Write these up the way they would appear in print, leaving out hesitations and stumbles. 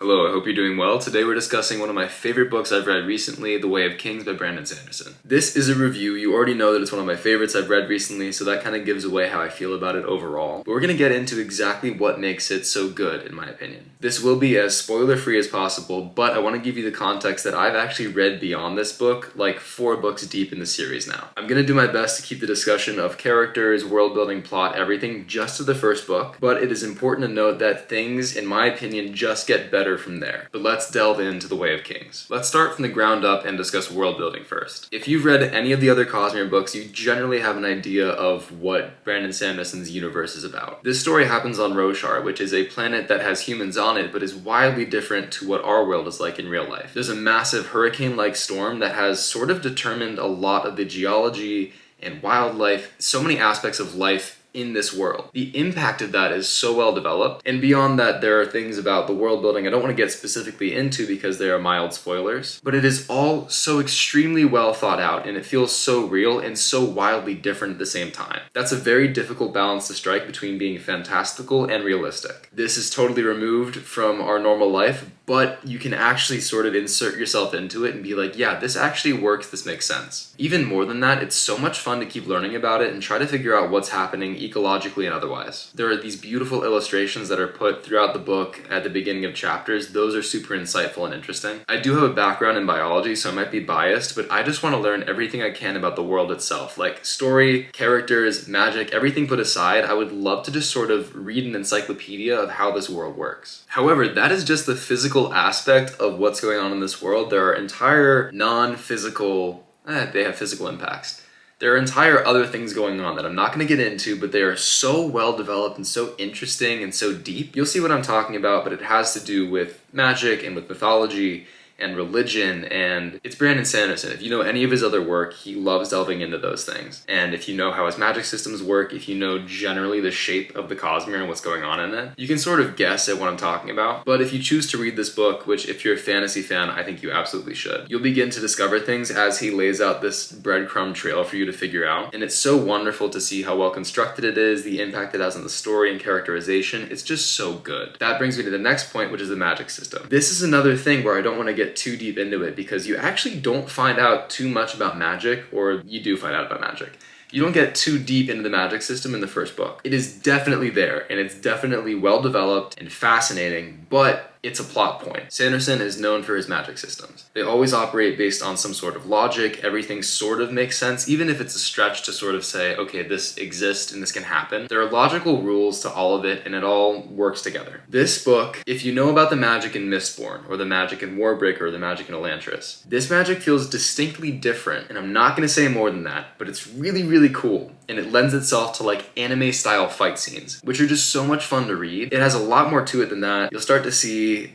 Hello, I hope you're doing well. Today we're discussing one of my favorite books I've read recently, The Way of Kings by Brandon Sanderson. This is a review. You already know that it's one of my favorites I've read recently, so that kind of gives away how I feel about it overall. But we're going to get into exactly what makes it so good, in my opinion. This will be as spoiler-free as possible, but I want to give you the context that I've actually read beyond this book, like 4 books deep in the series now. I'm going to do my best to keep the discussion of characters, world-building, plot, everything just to the first book, but it is important to note that things, in my opinion, just get better from there. But let's delve into The Way of Kings. Let's start from the ground up and discuss world building first. If you've read any of the other Cosmere books, you generally have an idea of what Brandon Sanderson's universe is about. This story happens on Roshar, which is a planet that has humans on it, but is wildly different to what our world is like in real life. There's a massive hurricane-like storm that has sort of determined a lot of the geology and wildlife, so many aspects of life in this world. The impact of that is so well developed, and beyond that there are things about the world building I don't want to get specifically into because they are mild spoilers, but it is all so extremely well thought out and it feels so real and so wildly different at the same time. That's a very difficult balance to strike between being fantastical and realistic. This is totally removed from our normal life, but you can actually sort of insert yourself into it and be like, yeah, this actually works, this makes sense. Even more than that, it's so much fun to keep learning about it and try to figure out what's happening ecologically and otherwise. There are these beautiful illustrations that are put throughout the book at the beginning of chapters. Those are super insightful and interesting. I do have a background in biology, so I might be biased, but I just want to learn everything I can about the world itself. Like story, characters, magic, everything put aside, I would love to just sort of read an encyclopedia of how this world works. However, that is just the physical aspect of what's going on in this world. There are entire non-physical, they have physical impacts. There are entire other things going on that I'm not going to get into, but they are so well developed and so interesting and so deep. You'll see what I'm talking about, but it has to do with magic and with mythology and religion, and it's Brandon Sanderson. If you know any of his other work, he loves delving into those things. And if you know how his magic systems work, if you know generally the shape of the Cosmere and what's going on in it, you can sort of guess at what I'm talking about. But if you choose to read this book, which if you're a fantasy fan, I think you absolutely should, you'll begin to discover things as he lays out this breadcrumb trail for you to figure out. And it's so wonderful to see how well constructed it is, the impact it has on the story and characterization. It's just so good. That brings me to the next point, which is the magic system. This is another thing where I don't want to get too deep into it because you actually don't find out too much about magic, or you do find out about magic. You don't get too deep into the magic system in the first book. It is definitely there, and it's definitely well developed and fascinating, but it's a plot point. Sanderson is known for his magic systems. They always operate based on some sort of logic. Everything sort of makes sense, even if it's a stretch to sort of say, okay, this exists and this can happen. There are logical rules to all of it, and it all works together. This book, if you know about the magic in Mistborn, or the magic in Warbreaker, or the magic in Elantris, this magic feels distinctly different, and I'm not going to say more than that, but it's really, really cool. And it lends itself to like anime style fight scenes, which are just so much fun to read. It has a lot more to it than that. You'll start to see,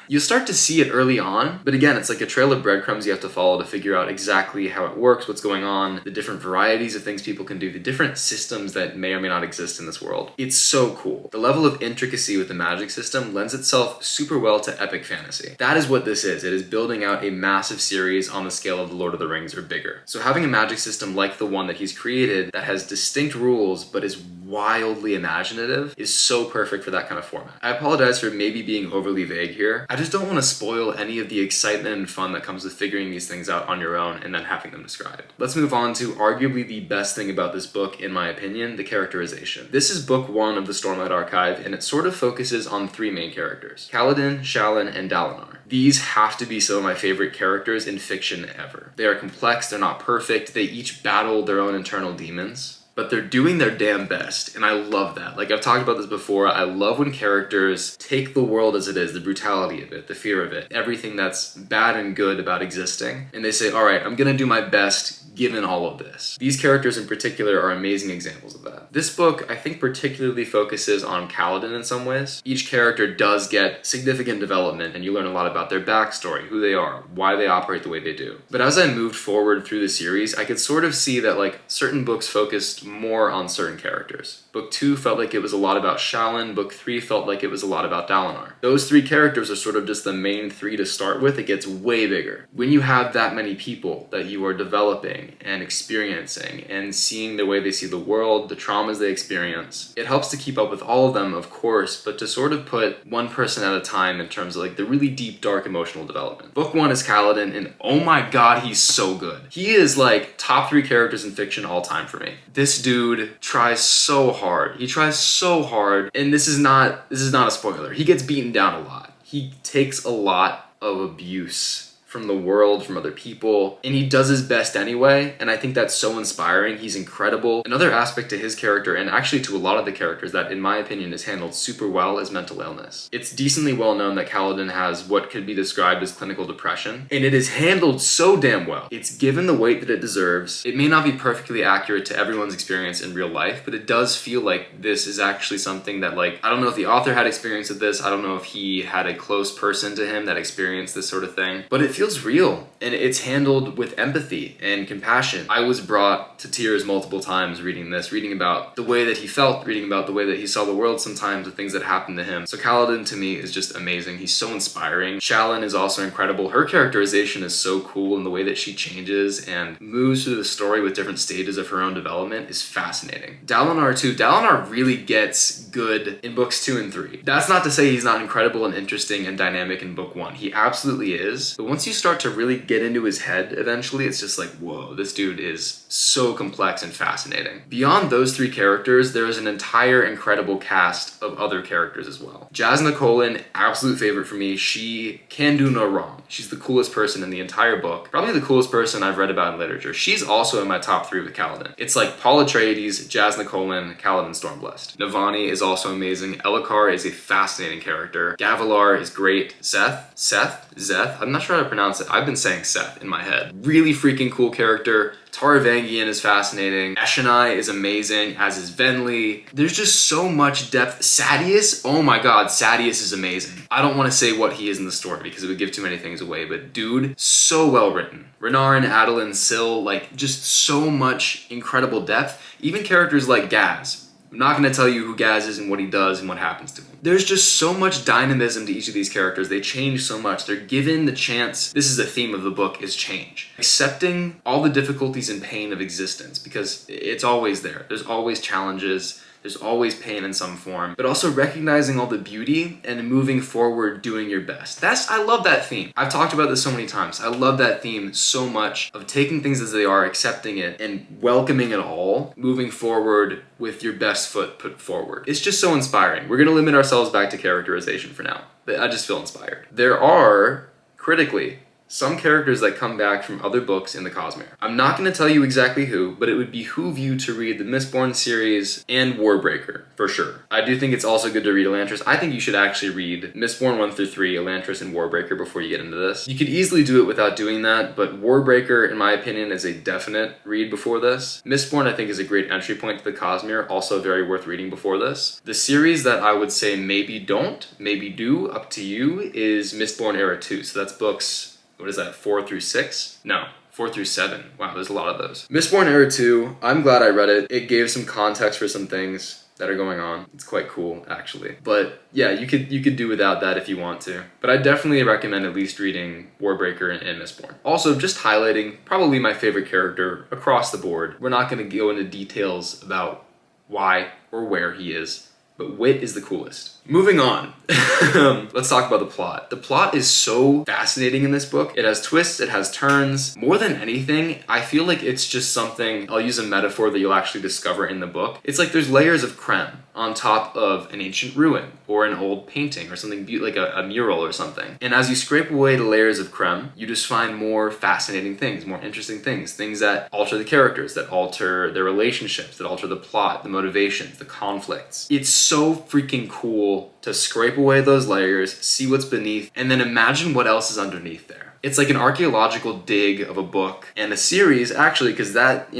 you'll start to see it early on, but again, it's like a trail of breadcrumbs you have to follow to figure out exactly how it works, what's going on, the different varieties of things people can do, the different systems that may or may not exist in this world. It's so cool. The level of intricacy with the magic system lends itself super well to epic fantasy. That is what this is. It is building out a massive series on the scale of The Lord of the Rings or bigger. So having a magic system like the one that he's created that has distinct rules but is wildly imaginative is so perfect for that kind of format. I apologize for maybe being overly vague here. I just don't want to spoil any of the excitement and fun that comes with figuring these things out on your own and then having them described. Let's move on to arguably the best thing about this book, in my opinion, the characterization. This is book 1 of the Stormlight Archive, and it sort of focuses on 3 main characters: Kaladin, Shallan, and Dalinar. These have to be some of my favorite characters in fiction ever. They are complex, they're not perfect, they each battle their own internal demons, but they're doing their damn best, and I love that. Like I've talked about this before, I love when characters take the world as it is, the brutality of it, the fear of it, everything that's bad and good about existing, and they say, all right, I'm gonna do my best given all of this. These characters in particular are amazing examples of that. This book, I think, particularly focuses on Kaladin in some ways. Each character does get significant development, and you learn a lot about their backstory, who they are, why they operate the way they do. But as I moved forward through the series, I could sort of see that like certain books focused more on certain characters. Book 2 felt like it was a lot about Shallan. Book 3 felt like it was a lot about Dalinar. Those three characters are sort of just the main three to start with. It gets way bigger. When you have that many people that you are developing and experiencing and seeing the way they see the world, the traumas they experience, it helps to keep up with all of them, of course, but to sort of put one person at a time in terms of like the really deep, dark emotional development. Book 1 is Kaladin, and oh my god, he's so good. He is like top 3 characters in fiction all time for me. This dude tries so hard. He tries so hard, and this is not a spoiler. He gets beaten down a lot. He takes a lot of abuse from the world, from other people, and he does his best anyway, and I think that's so inspiring. He's incredible. Another aspect to his character, and actually to a lot of the characters that in my opinion is handled super well, is mental illness. It's decently well known that Kaladin has what could be described as clinical depression, and it is handled so damn well. It's given the weight that it deserves. It may not be perfectly accurate to everyone's experience in real life, but it does feel like this is actually something that, like, I don't know if the author had experience with this, I don't know if he had a close person to him that experienced this sort of thing, but it feels real, and it's handled with empathy and compassion. I was brought to tears multiple times reading this, reading about the way that he felt, reading about the way that he saw the world sometimes, the things that happened to him. So Kaladin to me is just amazing. He's so inspiring. Shallan is also incredible. Her characterization is so cool, and the way that she changes and moves through the story with different stages of her own development is fascinating. Dalinar too. Dalinar really gets good in books 2 and 3. That's not to say he's not incredible and interesting and dynamic in book 1. He absolutely is. But once you start to really get into his head eventually, it's just like, whoa, this dude is so complex and fascinating. Beyond those 3 characters, there is an entire incredible cast of other characters as well. Jasna Colin, absolute favorite for me. She can do no wrong. She's the coolest person in the entire book. Probably the coolest person I've read about in literature. She's also in my top 3 with Kaladin. It's like Paul Atreides, Jasna Colin, Kaladin Stormblessed. Navani is also amazing. Elhokar is a fascinating character. Gavilar is great. Zeth? I'm not sure how to pronounce it. I've been saying Seth in my head. Really freaking cool character. Taravangian is fascinating. Eshonai is amazing, as is Venli. There's just so much depth. Sadeas, oh my god, Sadeas is amazing. I don't want to say what he is in the story because it would give too many things away, but dude, so well written. Renarin, Adolin, Syl, like just so much incredible depth. Even characters like Gaz. I'm not going to tell you who Gaz is and what he does and what happens to him. There's just so much dynamism to each of these characters. They change so much. They're given the chance. This is the theme of the book, is change. Accepting all the difficulties and pain of existence, because it's always there. There's always challenges. There's always pain in some form, but also recognizing all the beauty and moving forward, doing your best. I love that theme. I've talked about this so many times. I love that theme so much, of taking things as they are, accepting it, and welcoming it all, moving forward with your best foot put forward. It's just so inspiring. We're gonna limit ourselves back to characterization for now, but I just feel inspired. There are, critically, some characters that come back from other books in the Cosmere. I'm not going to tell you exactly who, but it would behoove you to read the Mistborn series and Warbreaker, for sure. I do think it's also good to read Elantris. I think you should actually read Mistborn 1 through 3, Elantris, and Warbreaker before you get into this. You could easily do it without doing that, but Warbreaker, in my opinion, is a definite read before this. Mistborn, I think, is a great entry point to the Cosmere, also very worth reading before this. The series that I would say maybe don't, maybe do, up to you, is Mistborn Era 2. So that's books, what is that, 4 through 6? No, 4 through 7. Wow, there's a lot of those. Mistborn Era 2, I'm glad I read it. It gave some context for some things that are going on. It's quite cool, actually. But yeah, you could do without that if you want to. But I definitely recommend at least reading Warbreaker and Mistborn. Also, just highlighting probably my favorite character across the board. We're not going to go into details about why or where he is, but Wit is the coolest. Moving on, let's talk about the plot. The plot is so fascinating in this book. It has twists, it has turns. More than anything, I feel like it's just something, I'll use a metaphor that you'll actually discover in the book. It's like there's layers of creme on top of an ancient ruin or an old painting or something like a mural or something. And as you scrape away the layers of creme, you just find more fascinating things, more interesting things, things that alter the characters, that alter their relationships, that alter the plot, the motivations, the conflicts. It's so freaking cool to scrape away those layers, see what's beneath, and then imagine what else is underneath there. It's like an archaeological dig of a book and a series, actually, because that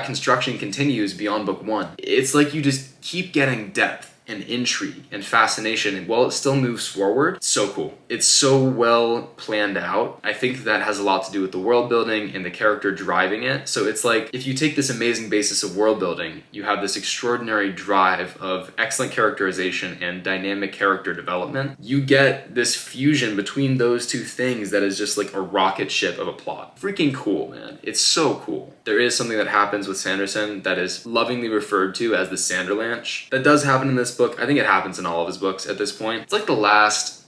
construction continues beyond book 1. It's like you just keep getting depth and intrigue and fascination, and while it still moves forward, it's so cool. It's so well planned out. I think that has a lot to do with the world building and the character driving it. So it's like, if you take this amazing basis of world building, you have this extraordinary drive of excellent characterization and dynamic character development, you get this fusion between those two things that is just like a rocket ship of a plot. Freaking cool, man. It's so cool. There is something that happens with Sanderson that is lovingly referred to as the Sanderlanche. That does happen in this book. I think it happens in all of his books at this point. It's like the last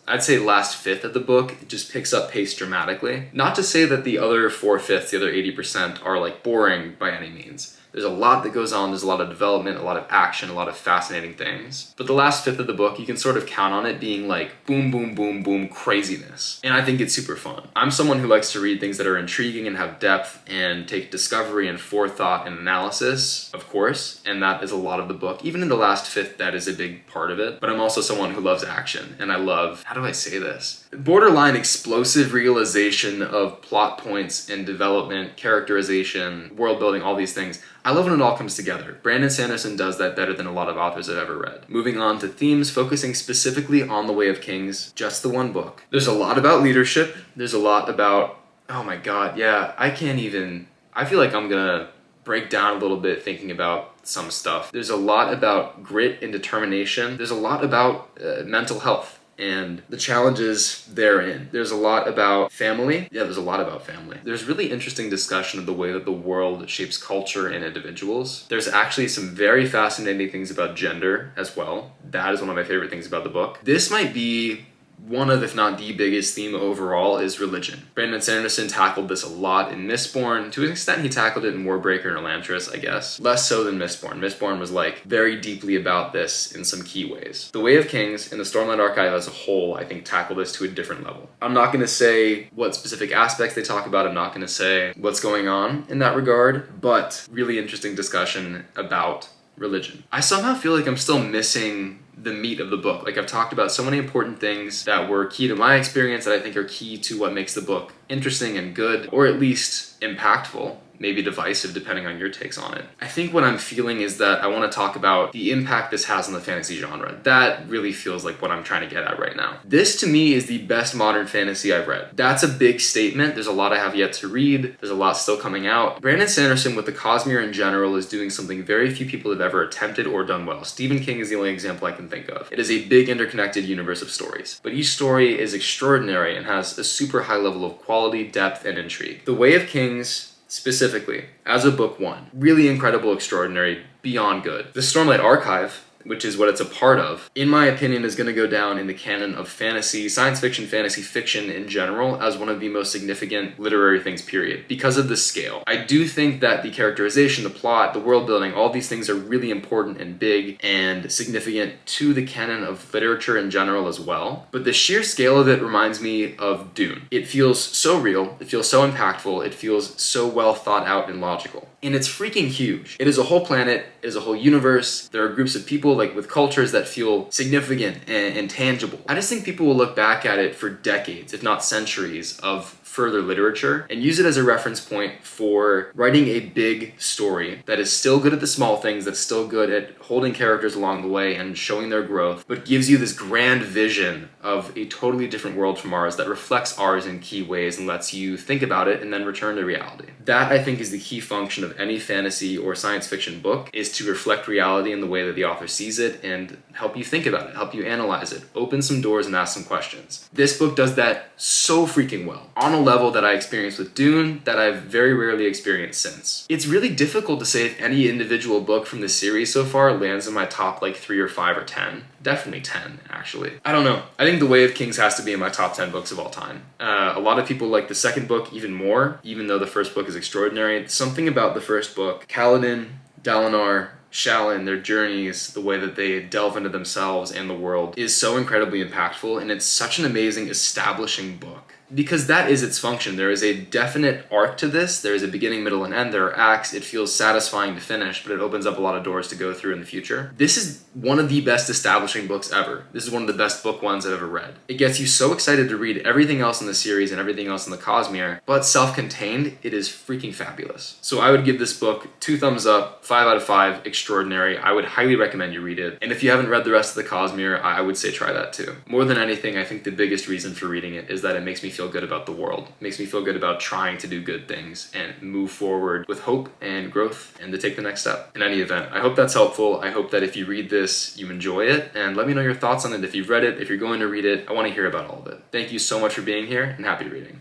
fifth of the book. It just picks up pace dramatically. Not to say that the other 4/5, the other 80% are like boring by any means. There's a lot that goes on, there's a lot of development, a lot of action, a lot of fascinating things. But the last fifth of the book, you can sort of count on it being like boom, boom, boom, boom craziness. And I think it's super fun. I'm someone who likes to read things that are intriguing and have depth and take discovery and forethought and analysis, of course, and that is a lot of the book. Even in the last fifth, that is a big part of it. But I'm also someone who loves action, and I love, how do I say this? Borderline explosive realization of plot points and development, characterization, world building, all these things. I love when it all comes together. Brandon Sanderson does that better than a lot of authors I've ever read. Moving on to themes, focusing specifically on The Way of Kings, just the one book. There's a lot about leadership. There's a lot about, oh my god, yeah, I feel like I'm gonna break down a little bit thinking about some stuff. There's a lot about grit and determination. There's a lot about mental health and the challenges therein. There's a lot about family. Yeah, there's a lot about family. There's really interesting discussion of the way that the world shapes culture and individuals. There's actually some very fascinating things about gender as well. That is one of my favorite things about the book. This might be one of, if not the biggest theme overall, is religion. Brandon Sanderson tackled this a lot in Mistborn. To an extent, he tackled it in Warbreaker and Elantris, I guess. Less so than Mistborn. Mistborn was like very deeply about this in some key ways. The Way of Kings and the Stormlight Archive as a whole, I think, tackle this to a different level. I'm not going to say what specific aspects they talk about. I'm not going to say what's going on in that regard, but really interesting discussion about religion. I somehow feel like I'm still missing the meat of the book. Like, I've talked about so many important things that were key to my experience that I think are key to what makes the book interesting and good, or at least impactful. Maybe divisive depending on your takes on it. I think what I'm feeling is that I want to talk about the impact this has on the fantasy genre. That really feels like what I'm trying to get at right now. This to me is the best modern fantasy I've read. That's a big statement. There's a lot I have yet to read. There's a lot still coming out. Brandon Sanderson with the Cosmere in general is doing something very few people have ever attempted or done well. Stephen King is the only example I can think of. It is a big interconnected universe of stories, but each story is extraordinary and has a super high level of quality, depth, and intrigue. The Way of Kings specifically, as a book one, really incredible, extraordinary, beyond good. The Stormlight Archive, which is what it's a part of, in my opinion, is going to go down in the canon of fantasy, science fiction, fantasy fiction in general, as one of the most significant literary things, period, because of the scale. I do think that the characterization, the plot, the world building, all these things are really important and big and significant to the canon of literature in general as well. But the sheer scale of it reminds me of Dune. It feels so real, it feels so impactful, it feels so well thought out and logical. And it's freaking huge. It is a whole planet, it is a whole universe. There are groups of people like with cultures that feel significant and tangible. I just think people will look back at it for decades, if not centuries, of further literature and use it as a reference point for writing a big story that is still good at the small things, that's still good at holding characters along the way and showing their growth, but gives you this grand vision of a totally different world from ours that reflects ours in key ways and lets you think about it and then return to reality. That, I think, is the key function of any fantasy or science fiction book, is to reflect reality in the way that the author sees it and help you think about it, help you analyze it, open some doors and ask some questions. This book does that so freaking well, on a level that I experienced with Dune that I've very rarely experienced since. It's really difficult to say if any individual book from this series so far lands in my top like 3 or 5 or 10. Definitely 10, actually. I don't know. I think The Way of Kings has to be in my top 10 books of all time. A lot of people like the second book even more, even though the first book is extraordinary. Something about the first book, Kaladin, Dalinar, Shallan, their journeys, the way that they delve into themselves and the world, is so incredibly impactful, and it's such an amazing establishing book. because that is its function. There is a definite arc to this. There is a beginning, middle, and end. There are acts. It feels satisfying to finish, but it opens up a lot of doors to go through in the future. This is one of the best establishing books ever. This is one of the best book ones I've ever read. It gets you so excited to read everything else in the series and everything else in the Cosmere, but self-contained, it is freaking fabulous. So I would give this book 2 thumbs up, 5 out of 5, extraordinary. I would highly recommend you read it. And if you haven't read the rest of the Cosmere, I would say try that too. More than anything, I think the biggest reason for reading it is that it makes me feel good about the world. It makes me feel good about trying to do good things and move forward with hope and growth and to take the next step. In any event, I hope that's helpful. I hope that if you read this, you enjoy it, and let me know your thoughts on it. If you've read it, if you're going to read it, I want to hear about all of it. Thank you so much for being here, and happy reading.